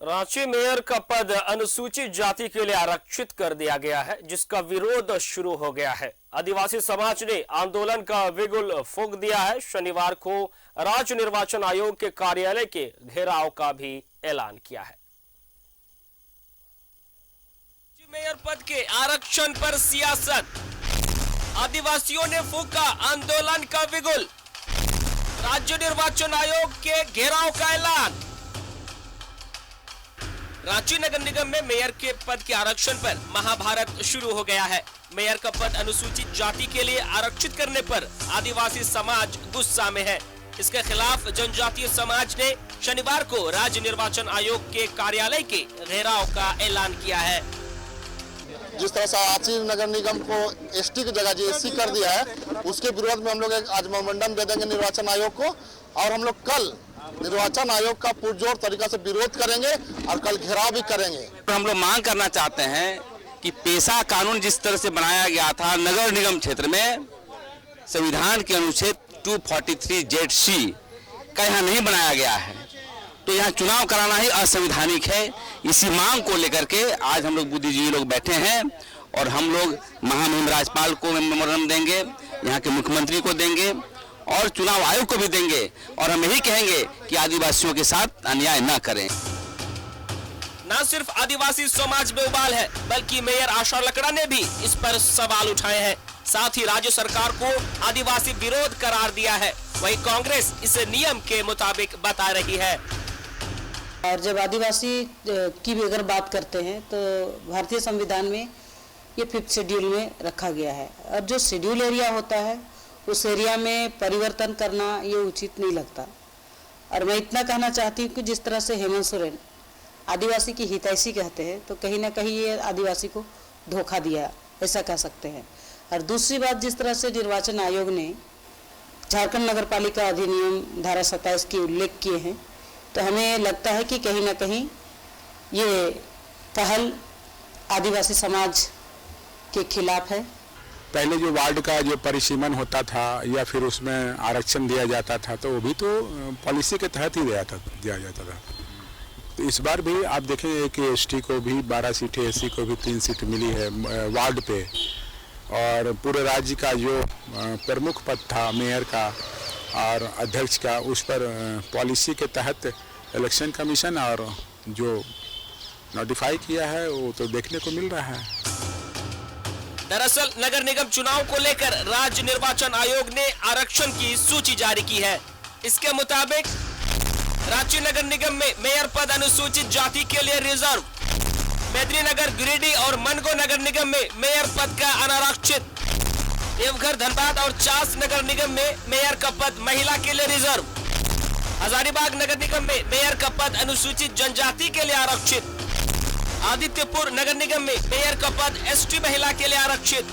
Ranchi mayor का पद अनुसूचित जाति के लिए आरक्षित कर दिया गया है, जिसका विरोध शुरू हो गया है। आदिवासी समाज ने आंदोलन का बिगुल फूंक दिया है। शनिवार को राज्य निर्वाचन आयोग के कार्यालय के घेराव का भी ऐलान किया है। मेयर पद के आरक्षण पर सियासत, आदिवासियों ने फूंका आंदोलन का बिगुल, राज्य निर्वाचन आयोग के घेराव का ऐलान। रांची नगर निगम में मेयर के पद के आरक्षण पर महाभारत शुरू हो गया है। मेयर का पद अनुसूचित जाति के लिए आरक्षित करने पर आदिवासी समाज गुस्सा में है। इसके खिलाफ जनजातीय समाज ने शनिवार को राज्य निर्वाचन आयोग के कार्यालय के घेराव का ऐलान किया है। जिस तरह से रांची नगर निगम को एसटी की जगह एससी कर दिया है, उसके विरोध में हम लोग आज मेमोरेंडम दे देंगे निर्वाचन आयोग को, और हम लोग कल निर्वाचन आयोग का पुरजोर तरीका से विरोध करेंगे और कल घेराव भी करेंगे। हम लोग मांग करना चाहते हैं कि पेशा कानून जिस तरह से बनाया गया था नगर निगम क्षेत्र में, संविधान के अनुच्छेद 243(j)(c) का यहाँ नहीं बनाया गया है, तो यहाँ चुनाव कराना ही असंवैधानिक है। इसी मांग को लेकर के आज हम लोग बुद्धिजीवी लोग बैठे हैं और हम लोग महामहिम राज्यपाल को मेमोरेंडम देंगे, यहाँ के मुख्यमंत्री को देंगे और चुनाव आयोग को भी देंगे, और हम यही कहेंगे कि आदिवासियों के साथ अन्याय न करें। न सिर्फ आदिवासी समाज में उबाल है, बल्कि मेयर आशा लकड़ा ने भी इस पर सवाल उठाए हैं। साथ ही राज्य सरकार को आदिवासी विरोध करार दिया है। वहीं कांग्रेस इसे नियम के मुताबिक बता रही है। और जब आदिवासी की भी अगर बात करते हैं तो भारतीय संविधान में ये 5th शेड्यूल में रखा गया है, और जो शेड्यूल एरिया होता है उस एरिया में परिवर्तन करना ये उचित नहीं लगता। और मैं इतना कहना चाहती हूँ कि जिस तरह से हेमंत सोरेन आदिवासी की हितैषी कहते हैं, तो कहीं ना कहीं ये आदिवासी को धोखा दिया, ऐसा कह सकते हैं। और दूसरी बात, जिस तरह से निर्वाचन आयोग ने झारखंड नगर पालिका अधिनियम धारा 27 की उल्लेख किए हैं, तो हमें लगता है कि कहीं ना कहीं ये पहल आदिवासी समाज के खिलाफ है। पहले जो वार्ड का जो परिसीमन होता था या फिर उसमें आरक्षण दिया जाता था, तो वो भी तो पॉलिसी के तहत ही दिया जाता था। तो इस बार भी आप देखेंगे कि एसटी को भी 12 सीटें, एससी को भी 3 सीट मिली है वार्ड पे, और पूरे राज्य का जो प्रमुख पद था मेयर का और अध्यक्ष का, उस पर पॉलिसी के तहत इलेक्शन कमीशन और जो नोटिफाई किया है वो तो देखने को मिल रहा है। दरअसल नगर निगम चुनाव को लेकर राज्य निर्वाचन आयोग ने आरक्षण की सूची जारी की है। इसके मुताबिक रांची नगर निगम में मेयर पद अनुसूचित जाति के लिए रिजर्व, मेदिनीनगर, गिरिडीह और मनगो नगर निगम में मेयर पद का अनारक्षित, देवघर, धनबाद और चास नगर निगम में मेयर का पद महिला के लिए रिजर्व, हजारीबाग नगर निगम में मेयर का पद अनुसूचित जनजाति के लिए आरक्षित, आदित्यपुर नगर निगम में मेयर का पद एसटी महिला के लिए आरक्षित।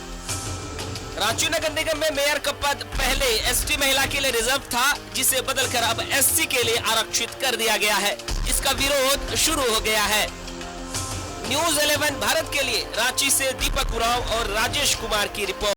रांची नगर निगम में मेयर का पद पहले एसटी महिला के लिए रिजर्व था, जिसे बदलकर अब एससी के लिए आरक्षित कर दिया गया है। इसका विरोध शुरू हो गया है। न्यूज़ 11 भारत के लिए रांची से दीपक उरांव और राजेश कुमार की रिपोर्ट।